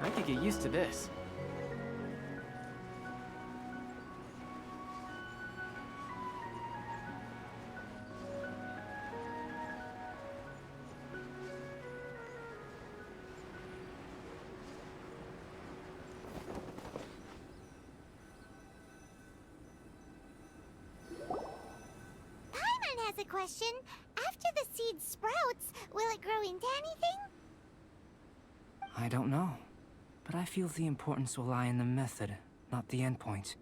I could get used to this. Paimon has a question. After the seed sprouts, will it grow into anything? I don't know. But I feel the importance will lie in the method, not the endpoint.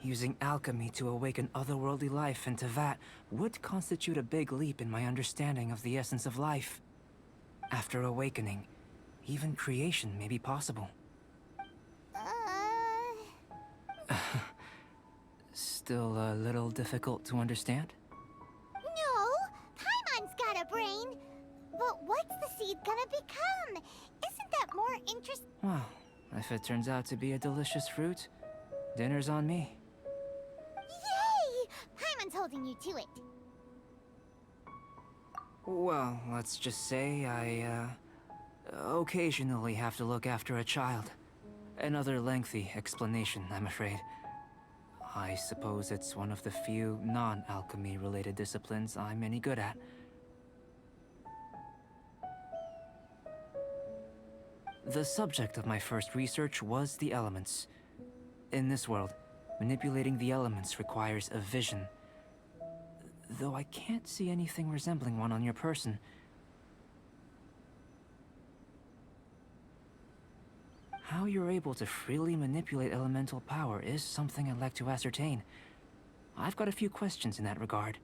Using alchemy to awaken otherworldly life into Vat would constitute a big leap in my understanding of the essence of life. After awakening, even creation may be possible. Still a little difficult to understand? No, Paimon's got a brain. But what's the seed gonna become? Isn't that more interesting? Well, if it turns out to be a delicious fruit, dinner's on me. Yay! Paimon's holding you to it. Well, let's just say I, occasionally have to look after a child. Another lengthy explanation, I'm afraid. I suppose it's one of the few non-alchemy related disciplines I'm any good at. The subject of my first research was the elements. In this world, manipulating the elements requires a vision. Though I can't see anything resembling one on your person. How you're able to freely manipulate elemental power is something I'd like to ascertain. I've got a few questions in that regard.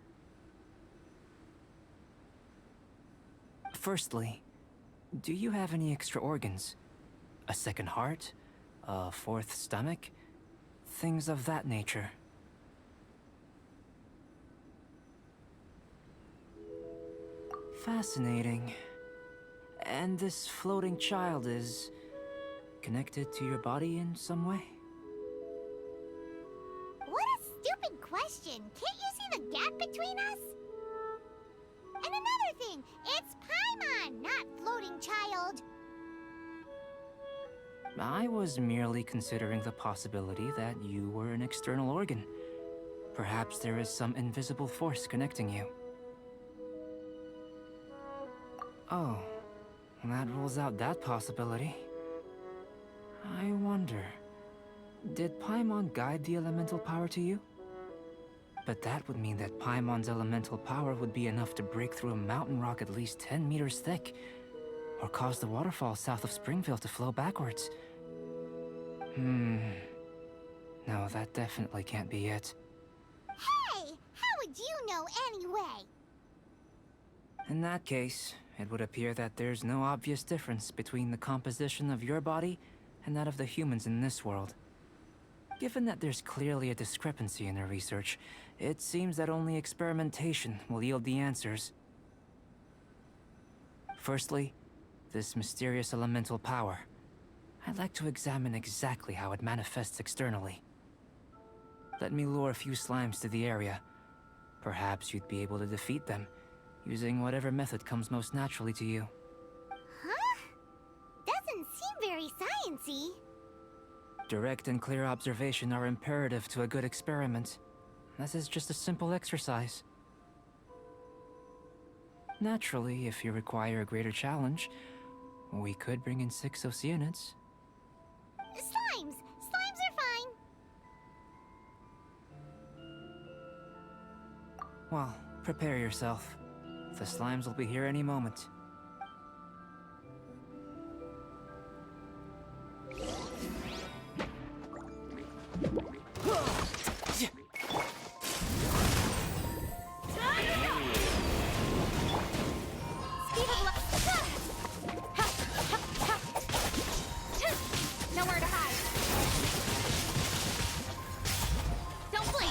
Firstly, do you have any extra organs? A second heart? A fourth stomach? Things of that nature. Fascinating. And this floating child is connected to your body in some way? What a stupid question. Can't you see the gap between us? And another thing, it's Paimon, not floating child. I was merely considering the possibility that you were an external organ. Perhaps there is some invisible force connecting you. Oh, that rules out that possibility. I wonder, did Paimon guide the elemental power to you? But that would mean that Paimon's elemental power would be enough to break through a mountain rock at least 10 meters thick, or cause the waterfall south of Springville to flow backwards. No, that definitely can't be it. Hey, how would you know anyway? In that case, it would appear that there's no obvious difference between the composition of your body and that of the humans in this world. Given that there's clearly a discrepancy in their research, it seems that only experimentation will yield the answers. Firstly, this mysterious elemental power. I'd like to examine exactly how it manifests externally. Let me lure a few slimes to the area. Perhaps you'd be able to defeat them, using whatever method comes most naturally to you. Huh? Doesn't seem very sciencey. Direct and clear observation are imperative to a good experiment. This is just a simple exercise. Naturally, if you require a greater challenge, we could bring in 6 Oceanids. Slimes! Slimes are fine. Well, prepare yourself. The slimes will be here any moment. Nowhere to hide. Don't blink.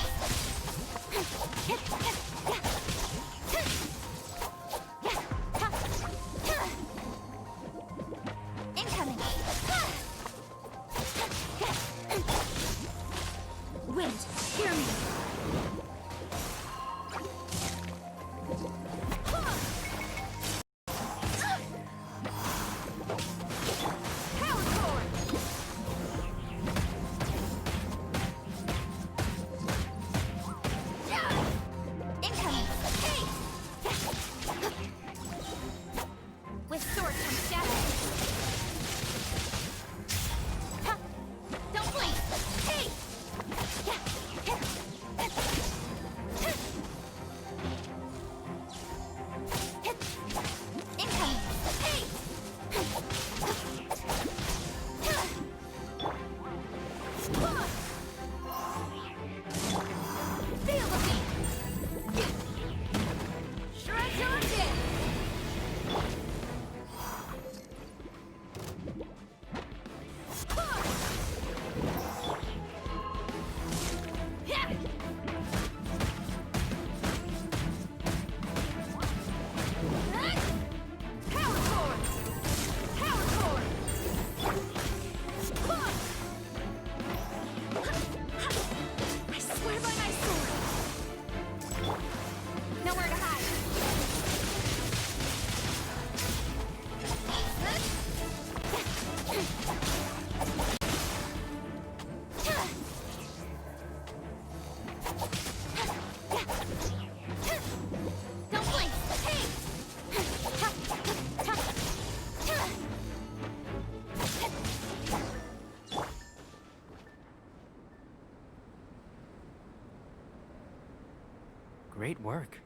Great work.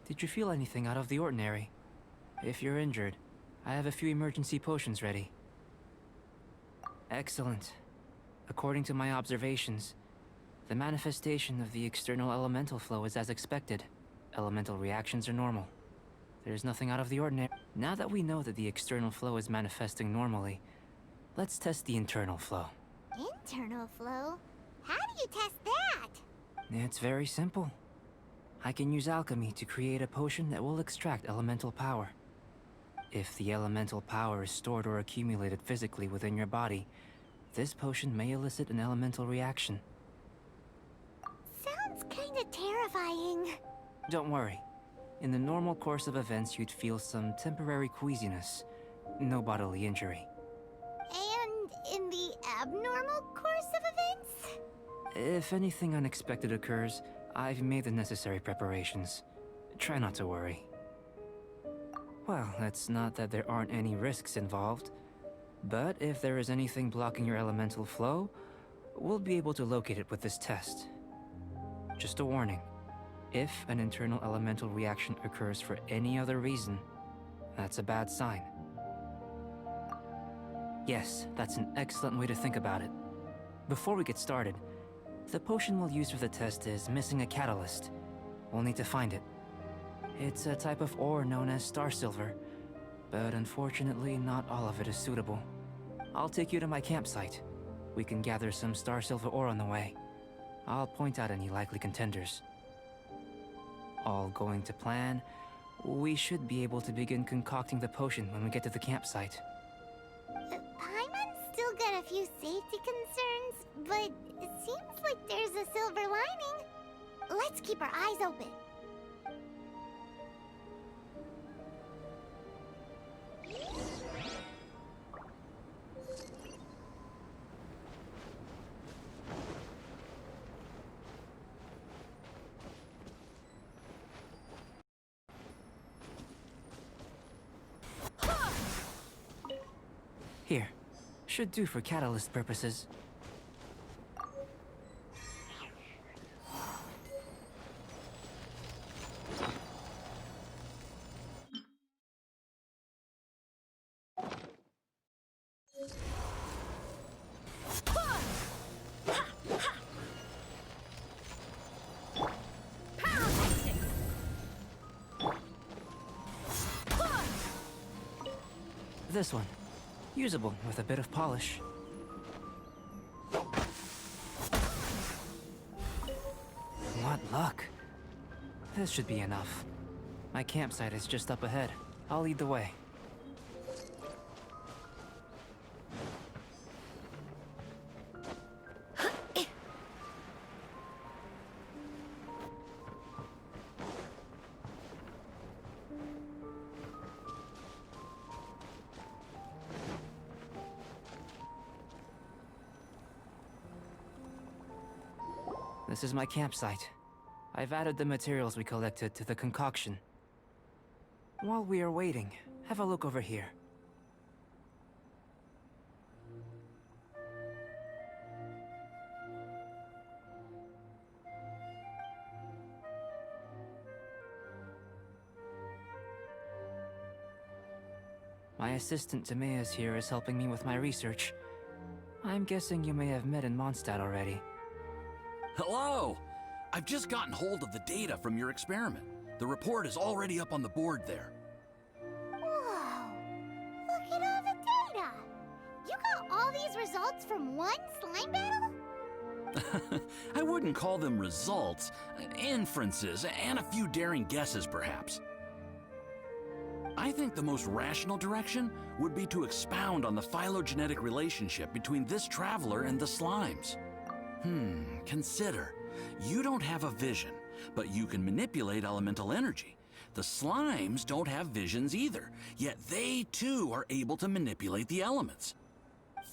Did you feel anything out of the ordinary? If you're injured, I have a few emergency potions ready. Excellent. According to my observations, the manifestation of the external elemental flow is as expected. Elemental reactions are normal. There's nothing out of the ordinary. Now that we know that the external flow is manifesting normally, let's test the internal flow. Internal flow? How do you test that? It's very simple. I can use alchemy to create a potion that will extract elemental power. If the elemental power is stored or accumulated physically within your body, this potion may elicit an elemental reaction. Sounds kinda terrifying. Don't worry. In the normal course of events, you'd feel some temporary queasiness. No bodily injury. And in the abnormal course of events? If anything unexpected occurs, I've made the necessary preparations. Try not to worry. Well, it's not that there aren't any risks involved. But if there is anything blocking your elemental flow, we'll be able to locate it with this test. Just a warning. If an internal elemental reaction occurs for any other reason, that's a bad sign. Yes, that's an excellent way to think about it. Before we get started, the potion we'll use for the test is missing a catalyst. We'll need to find it. It's a type of ore known as star silver, but unfortunately not all of it is suitable. I'll take you to my campsite. We can gather some star silver ore on the way. I'll point out any likely contenders. All going to plan, we should be able to begin concocting the potion when we get to the campsite. Paimon's still got a few safety concerns, but it seems like there's a silver lining. Let's keep our eyes open. Here. Should do for catalyst purposes. This one. Usable with a bit of polish. What luck. This should be enough. My campsite is just up ahead. I'll lead the way. This is my campsite. I've added the materials we collected to the concoction. While we are waiting, have a look over here. My assistant Timaeus here is helping me with my research. I'm guessing you may have met in Mondstadt already. Hello! I've just gotten hold of the data from your experiment. The report is already up on the board there. Whoa! Look at all the data! You got all these results from one slime battle? I wouldn't call them results, inferences, and a few daring guesses perhaps. I think the most rational direction would be to expound on the phylogenetic relationship between this traveler and the slimes. Consider. You don't have a vision, but you can manipulate elemental energy. The slimes don't have visions either, yet they too are able to manipulate the elements.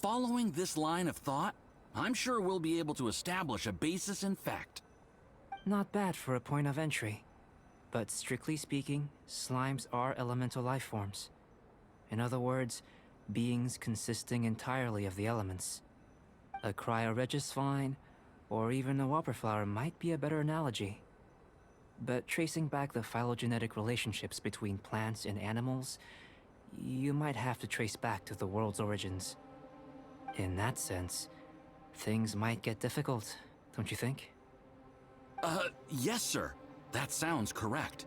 Following this line of thought, I'm sure we'll be able to establish a basis in fact. Not bad for a point of entry. But strictly speaking, slimes are elemental life forms. In other words, beings consisting entirely of the elements. A cryoregisvine, or even a whopper flower might be a better analogy. But tracing back the phylogenetic relationships between plants and animals, you might have to trace back to the world's origins. In that sense, things might get difficult, don't you think? Yes, sir. That sounds correct.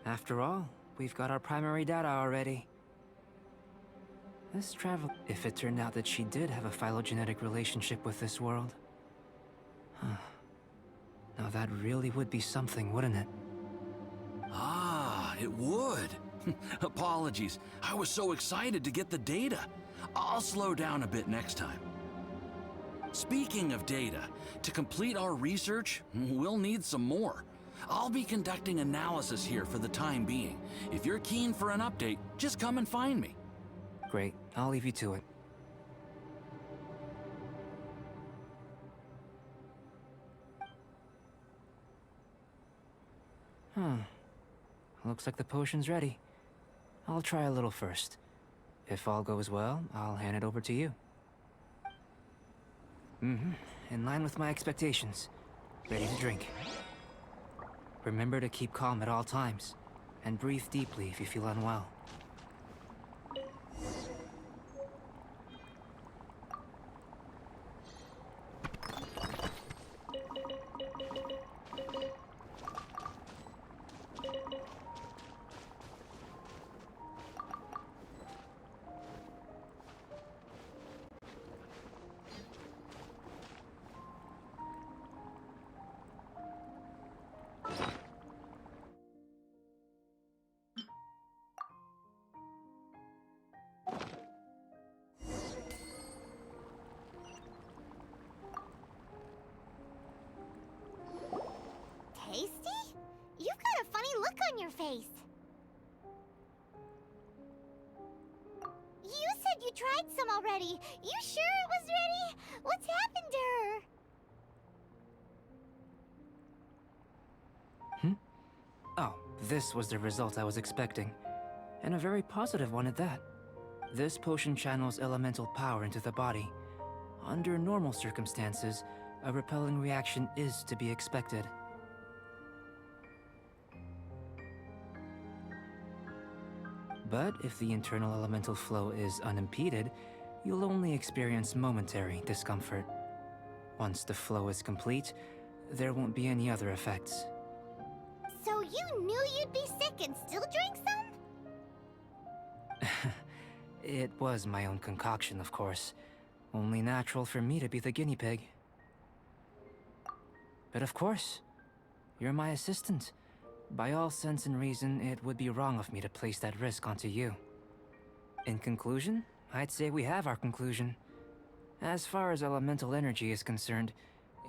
After all, we've got our primary data already. This travel... If it turned out that she did have a phylogenetic relationship with this world... Huh. Now that really would be something, wouldn't it? Ah, it would. Apologies. I was so excited to get the data. I'll slow down a bit next time. Speaking of data, to complete our research, we'll need some more. I'll be conducting analysis here for the time being. If you're keen for an update, just come and find me. Great. I'll leave you to it. Looks like the potion's ready. I'll try a little first. If all goes well, I'll hand it over to you. In line with my expectations. Ready to drink. Remember to keep calm at all times, and breathe deeply if you feel unwell. Tasty? You've got a funny look on your face. You said you tried some already. You sure it was ready? What's happened to her? Oh, this was the result I was expecting. And a very positive one at that. This potion channels elemental power into the body. Under normal circumstances, a repelling reaction is to be expected. But if the internal elemental flow is unimpeded, you'll only experience momentary discomfort. Once the flow is complete, there won't be any other effects. So you knew you'd be sick and still drank some? It was my own concoction, of course. Only natural for me to be the guinea pig. But of course, you're my assistant. By all sense and reason, it would be wrong of me to place that risk onto you. In conclusion, I'd say we have our conclusion. As far as elemental energy is concerned,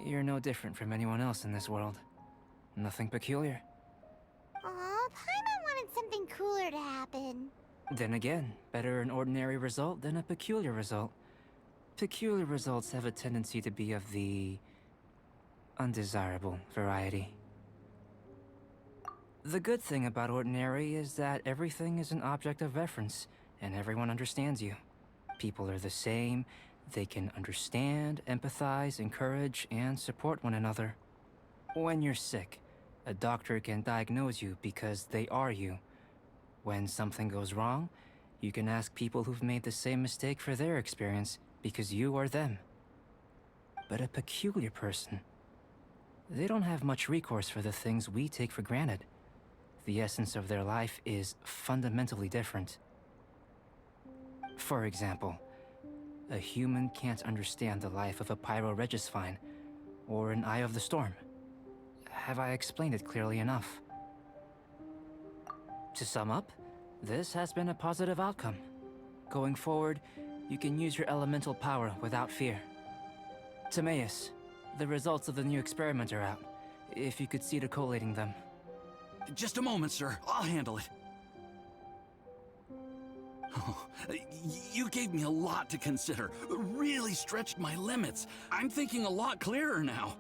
you're no different from anyone else in this world. Nothing peculiar. Aw, Paimon wanted something cooler to happen. Then again, better an ordinary result than a peculiar result. Peculiar results have a tendency to be of the undesirable variety. The good thing about ordinary is that everything is an object of reference, and everyone understands you. People are the same, they can understand, empathize, encourage, and support one another. When you're sick, a doctor can diagnose you because they are you. When something goes wrong, you can ask people who've made the same mistake for their experience because you are them. But a peculiar person, they don't have much recourse for the things we take for granted. The essence of their life is fundamentally different. For example, a human can't understand the life of a pyroregisvine or an Eye of the Storm. Have I explained it clearly enough? To sum up, this has been a positive outcome. Going forward, you can use your elemental power without fear. Timaeus, the results of the new experiment are out. If you could see to collating them. Just a moment, sir. I'll handle it. Oh, you gave me a lot to consider. Really stretched my limits. I'm thinking a lot clearer now.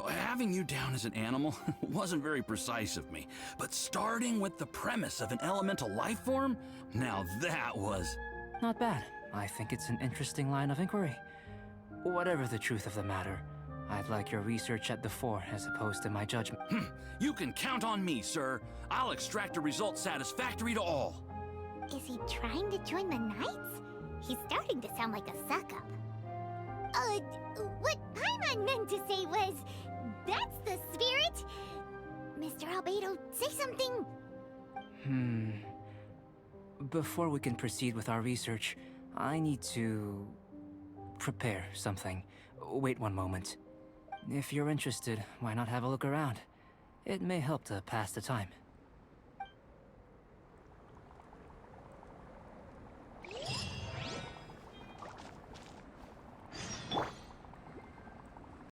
Having you down as an animal wasn't very precise of me, but starting with the premise of an elemental life form, now that was... Not bad. I think it's an interesting line of inquiry. Whatever the truth of the matter, I'd like your research at the fore as opposed to my judgment. You can count on me, sir. I'll extract a result satisfactory to all. Is he trying to join the Knights? He's starting to sound like a suck-up. What Paimon meant to say was, that's the spirit! Mr. Albedo, say something! Before we can proceed with our research, I need to prepare something. Wait one moment. If you're interested, why not have a look around? It may help to pass the time.